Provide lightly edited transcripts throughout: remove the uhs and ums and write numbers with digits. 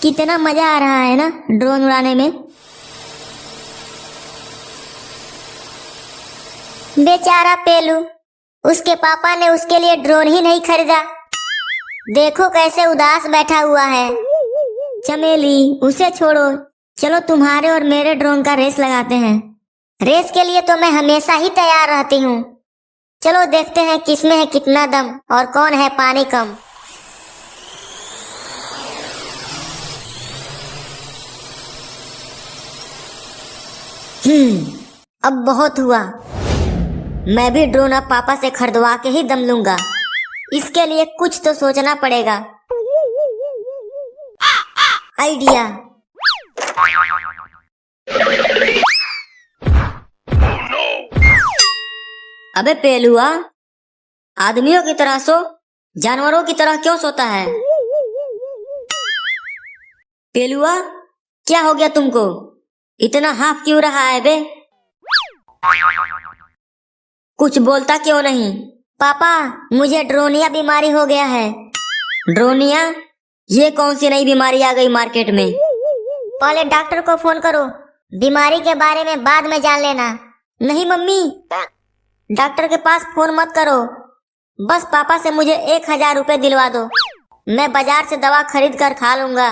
कितना मजा आ रहा है ना ड्रोन उड़ाने में। बेचारा पेलू, उसके पापा ने उसके लिए ड्रोन ही नहीं खरीदा। देखो कैसे उदास बैठा हुआ है। चमेली, उसे छोड़ो, चलो तुम्हारे और मेरे ड्रोन का रेस लगाते हैं। रेस के लिए तो मैं हमेशा ही तैयार रहती हूँ। चलो देखते हैं किसमें है कितना दम और कौन है पानी कम। अब बहुत हुआ। मैं भी ड्रोन अब पापा से खरीदवा के ही दम लूंगा। इसके लिए कुछ तो सोचना पड़ेगा। आइडिया। अबे पेलुआ, आदमियों की तरह सो, जानवरों की तरह क्यों सोता है? पेलुआ, क्या हो गया तुमको? इतना हाफ क्यों रहा है बे? कुछ बोलता क्यों नहीं? पापा, मुझे ड्रोनिया बीमारी हो गया है। ड्रोनिया? ये कौन सी नई बीमारी आ गई मार्केट में? पहले डॉक्टर को फोन करो, बीमारी के बारे में बाद में जान लेना। नहीं मम्मी, डॉक्टर के पास फोन मत करो। बस पापा से मुझे 1000 रुपए दिलवा दो, मैं बाजार से दवा खरीद कर खा लूंगा।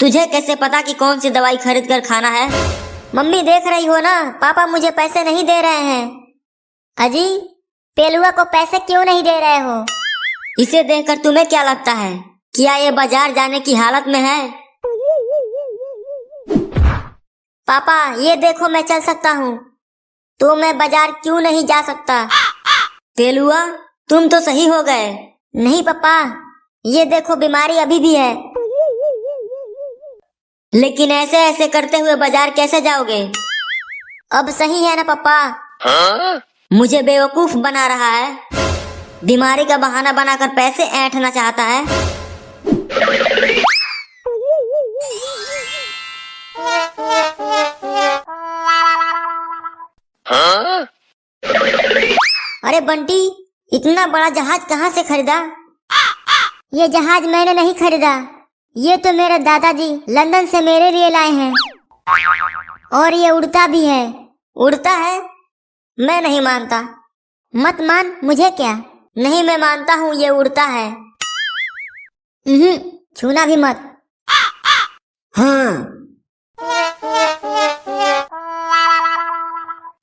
तुझे कैसे पता कि कौन सी दवाई खरीद कर खाना है? मम्मी देख रही हो ना, पापा मुझे पैसे नहीं दे रहे हैं। अजी, पेलुआ को पैसे क्यों नहीं दे रहे हो? इसे देखकर तुम्हें क्या लगता है? क्या ये बाजार जाने की हालत में है? पापा ये देखो, मैं चल सकता हूँ, तो मैं बाजार क्यों नहीं जा सकता? पेलुआ, तुम तो सही हो गए। नहीं पापा, ये देखो बीमारी अभी भी है। लेकिन ऐसे ऐसे करते हुए बाजार कैसे जाओगे? अब सही है ना पापा? मुझे बेवकूफ बना रहा है। बीमारी का बहाना बनाकर पैसे ऐंठना चाहता है। अरे बंटी, इतना बड़ा जहाज कहाँ से खरीदा? ये जहाज मैंने नहीं खरीदा, ये तो मेरे दादाजी लंदन से मेरे लिए लाए हैं। और ये उड़ता भी है। उड़ता है? मैं नहीं मानता। मत मान, मुझे क्या। नहीं, मैं मानता हूँ ये उड़ता है। छूना भी मत। हाँ।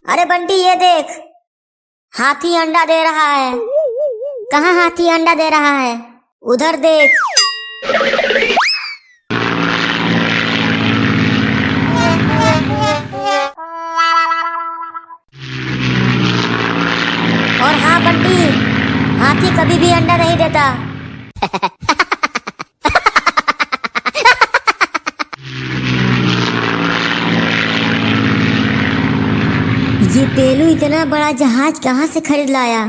अरे बंटी ये देख, हाथी अंडा दे रहा है। कहाँ हाथी अंडा दे रहा है? उधर देख। और हाँ बंटी, हाथी कभी भी अंडा नहीं देता। ये पेलू इतना बड़ा जहाज कहाँ से खरीद लाया?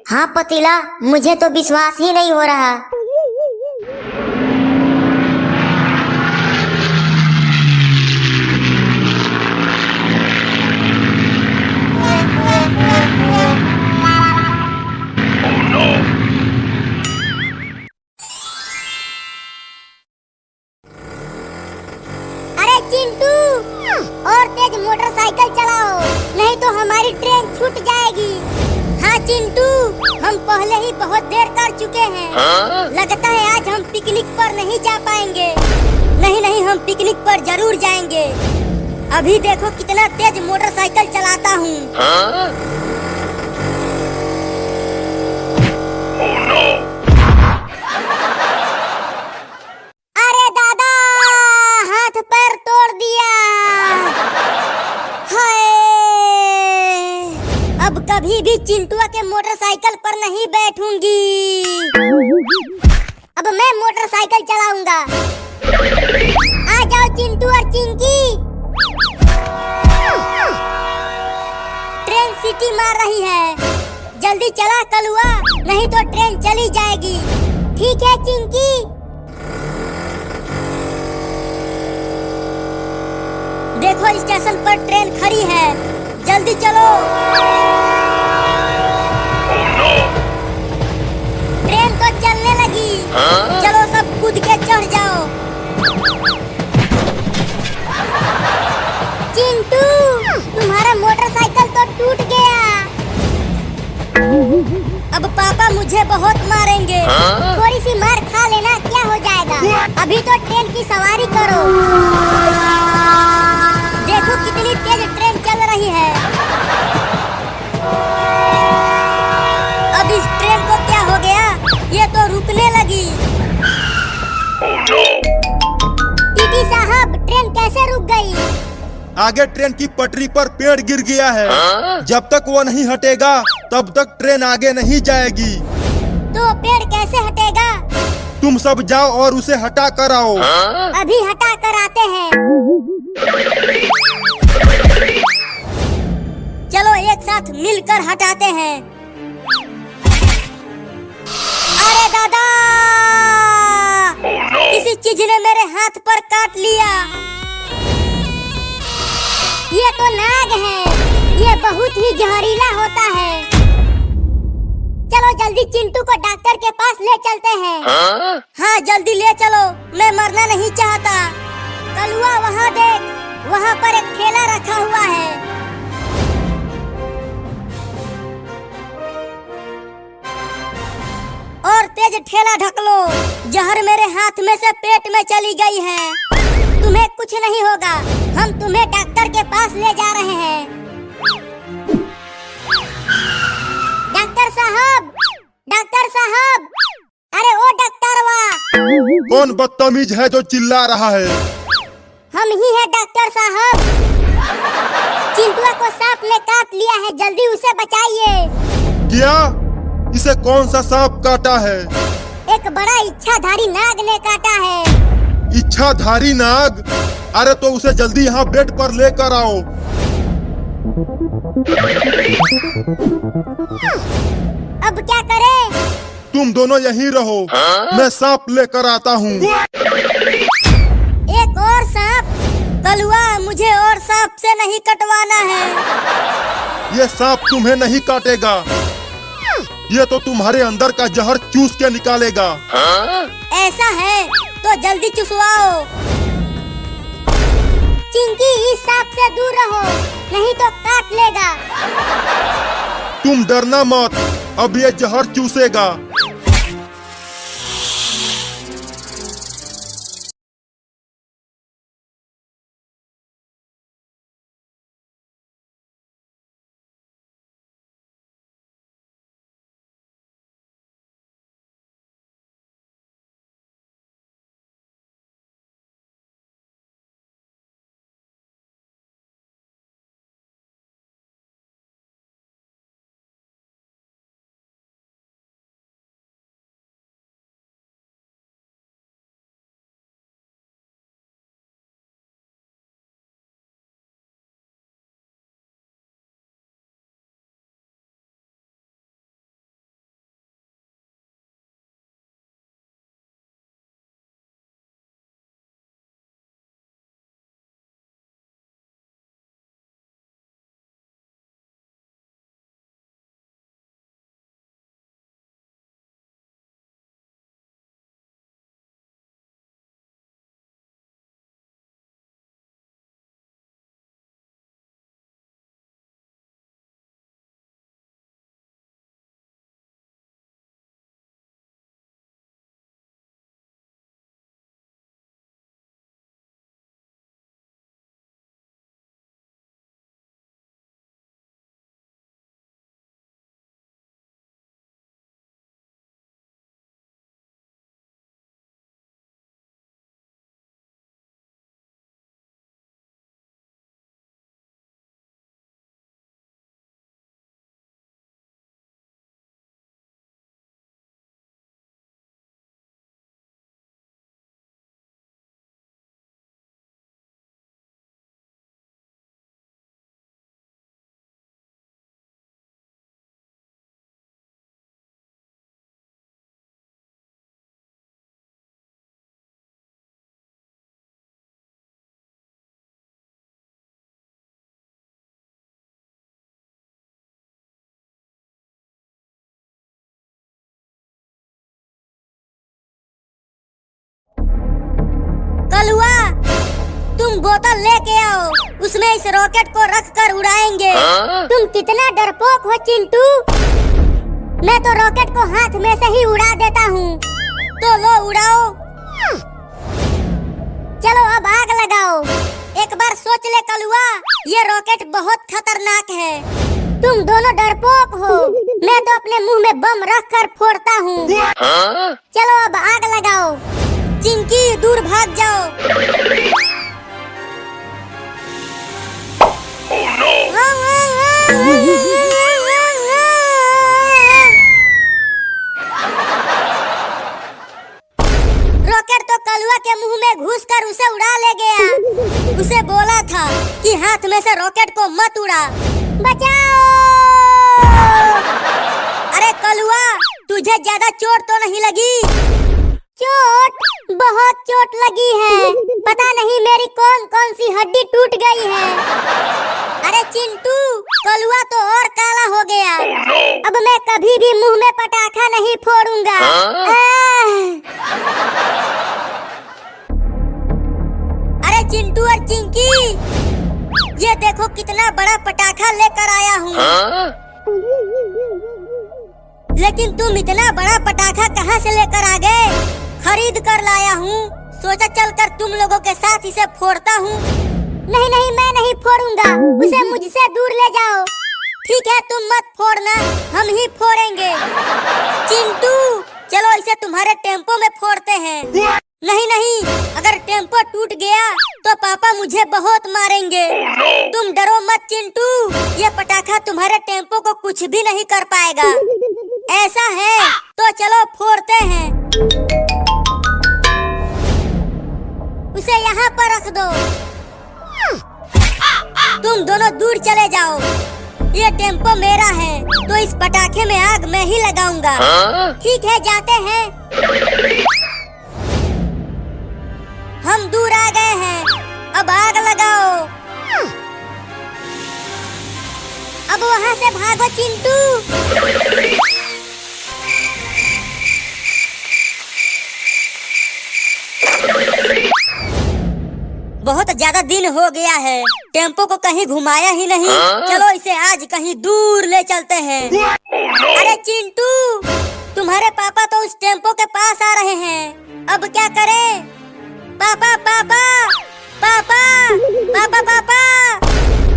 हाँ पतीला, मुझे तो विश्वास ही नहीं हो रहा। अरे चिंटू, और तेज मोटरसाइकिल चलाओ, नहीं तो हमारी ट्रेन छूट जाएगी। हाँ चिंटू, हम पहले ही बहुत देर कर चुके हैं। लगता है आज हम पिकनिक पर नहीं जा पाएंगे। नहीं नहीं, हम पिकनिक पर जरूर जाएंगे। अभी देखो कितना तेज मोटरसाइकिल चलाता हूँ। अरे दादा, हाथ पैर तोड़ दिया। हाय, अब कभी भी चिंटुआ के मोटरसाइकिल पर नहीं बैठूंगी। अब मैं मोटरसाइकिल चलाऊंगा। आ जाओ चिंटू और चिंकी। ट्रेन सीटी मार रही है, जल्दी चला कलुआ, नहीं तो ट्रेन चली जाएगी। ठीक है चिंकी। देखो स्टेशन पर ट्रेन खड़ी है, जल्दी चलो। ट्रेन तो चलने लगी। चलो सब कूद के चढ़ जाओ। अब पापा मुझे बहुत मारेंगे। थोड़ी सी मार खा लेना, क्या हो जाएगा। अभी तो ट्रेन की सवारी करो। देखो कितनी तेज ट्रेन चल रही है। अब इस ट्रेन को क्या हो गया, ये तो रुकने लगी। टीटी साहब, ट्रेन कैसे रुक गई? आगे ट्रेन की पटरी पर पेड़ गिर गया है। जब तक वो नहीं हटेगा तब तक ट्रेन आगे नहीं जाएगी। तो पेड़ कैसे हटेगा? तुम सब जाओ और उसे हटा कर आओ। अभी हटा कर आते हैं। चलो एक साथ मिलकर हटाते हैं। अरे दादा, किसी चीज ने मेरे हाथ पर काट लिया। ये तो नाग है, ये बहुत ही जहरीला होता है। चलो जल्दी चिंटू को डॉक्टर के पास ले चलते हैं। हाँ जल्दी ले चलो, मैं मरना नहीं चाहता। कलुआ वहाँ देख, वहाँ पर एक ठेला रखा हुआ है। और तेज ठेला ढक लो, जहर मेरे हाथ में से पेट में चली गई है। तुम्हें कुछ नहीं होगा, हम तुम्हें डॉक्टर के पास ले जा रहे हैं। डॉक्टर साहब, डॉक्टर साहब, अरे ओ डॉक्टरवा। कौन बदतमीज है जो चिल्ला रहा है? हम ही है डॉक्टर साहब। चिंटुआ को सांप ने काट लिया है, जल्दी उसे बचाइए। क्या? इसे कौन सा सांप काटा है? एक बड़ा इच्छाधारी नाग ने काटा है। इच्छाधारी नाग? अरे तो उसे जल्दी यहाँ बेड पर लेकर आओ। अब क्या करें? तुम दोनों यहीं रहो, मैं सांप लेकर आता हूँ। एक और सांप? कलुआ, मुझे और सांप से नहीं कटवाना है। ये सांप तुम्हें नहीं काटेगा, ये तो तुम्हारे अंदर का जहर चूस के निकालेगा। ऐसा है तो जल्दी चुसवाओ। चिंकी, इस सांप से दूर रहो, नहीं तो काट लेगा। तुम डरना मत, अब ये जहर चूसेगा। कलुआ, तुम बोतल लेके आओ, उसमें इस रॉकेट को रख कर उड़ाएंगे। तुम कितना डरपोक हो चिंटू। मैं तो रॉकेट को हाथ में से ही उड़ा देता हूँ। तो लो उड़ाओ। चलो अब आग लगाओ। एक बार सोच ले कलुआ, ये रॉकेट बहुत खतरनाक है। तुम दोनों डरपोक हो। मैं तो अपने मुंह में बम रख कर फोड़ता हूँ। चलो अब आग लगाओ। चिंकी दूर भाग जाओ। रॉकेट तो कलुआ के मुंह में घुसकर उसे उड़ा ले गया। उसे बोला था कि हाथ में से रॉकेट को मत उड़ा। बचाओ! अरे कलुआ, तुझे ज्यादा चोट तो नहीं लगी? चोट? बहुत चोट लगी है। पता नहीं मेरी कौन कौन सी हड्डी टूट गई है। अरे चिंटू, कलुआ तो और काला हो गया। अब मैं कभी भी मुंह में पटाखा नहीं फोड़ूंगा। अरे चिंटू और चिंकी, ये देखो कितना बड़ा पटाखा लेकर आया हूँ। लेकिन तुम इतना बड़ा पटाखा कहाँ से लेकर आ गए? खरीद कर लाया हूँ। सोचा चलकर तुम लोगों के साथ इसे फोड़ता हूँ। नहीं नहीं, मैं नहीं फोड़ूंगा। उसे मुझसे दूर ले जाओ। ठीक है, तुम मत फोड़ना, हम ही फोड़ेंगे। चिंटू, चलो इसे तुम्हारे टेम्पो में फोड़ते हैं। नहीं नहीं, अगर टेम्पो टूट गया तो पापा मुझे बहुत मारेंगे। तुम डरो मत चिंटू, ये पटाखा तुम्हारे टेम्पो को कुछ भी नहीं कर पाएगा। ऐसा है तो चलो फोड़ते हैं। उसे यहाँ पर रख दो। तुम दोनों दूर चले जाओ। ये टेम्पो मेरा है तो इस पटाखे में आग मैं ही लगाऊंगा। ठीक है, जाते हैं। हम दूर आ गए हैं, अब आग लगाओ। अब वहाँ से भागो चिंटू। बहुत ज्यादा दिन हो गया है, टेम्पो को कहीं घुमाया ही नहीं। चलो इसे आज कहीं दूर ले चलते हैं। अरे चिंटू, तुम्हारे पापा तो उस टेम्पो के पास आ रहे हैं। अब क्या करें? पापा पापा पापा पापा पापा।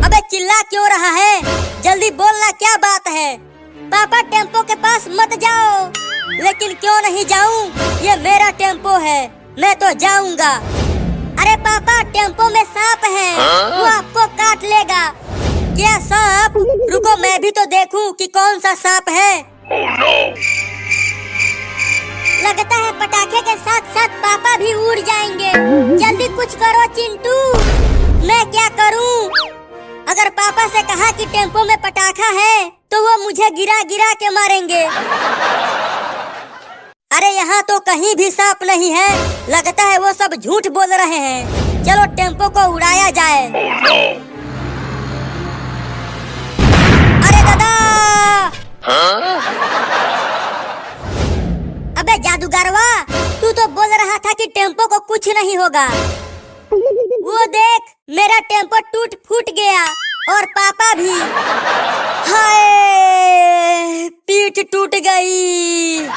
अबे चिल्ला क्यों रहा है? जल्दी बोलना, क्या बात है? पापा टेम्पो के पास मत जाओ। लेकिन क्यों नहीं जाऊं? ये मेरा टेम्पो है, मैं तो जाऊंगा। अरे पापा, टेम्पो में सांप है, वो आपको काट लेगा। क्या सांप? रुको मैं भी तो देखूं कि कौन सा सांप है। लगता है पटाखे के साथ साथ पापा भी उड़ जाएंगे। जल्दी कुछ करो चिंटू। मैं क्या करूं? अगर पापा से कहा कि टेम्पो में पटाखा है तो वो मुझे गिरा गिरा के मारेंगे। अरे यहाँ तो कहीं भी सांप नहीं है। लगता है वो सब झूठ बोल रहे हैं। चलो टेम्पो को उड़ाया जाए। अरे दादा! अबे जादूगरवा, तू तो बोल रहा था कि टेम्पो को कुछ नहीं होगा। वो देख, मेरा टेम्पो टूट फूट गया और पापा भी। हाय, पीठ टूट गई।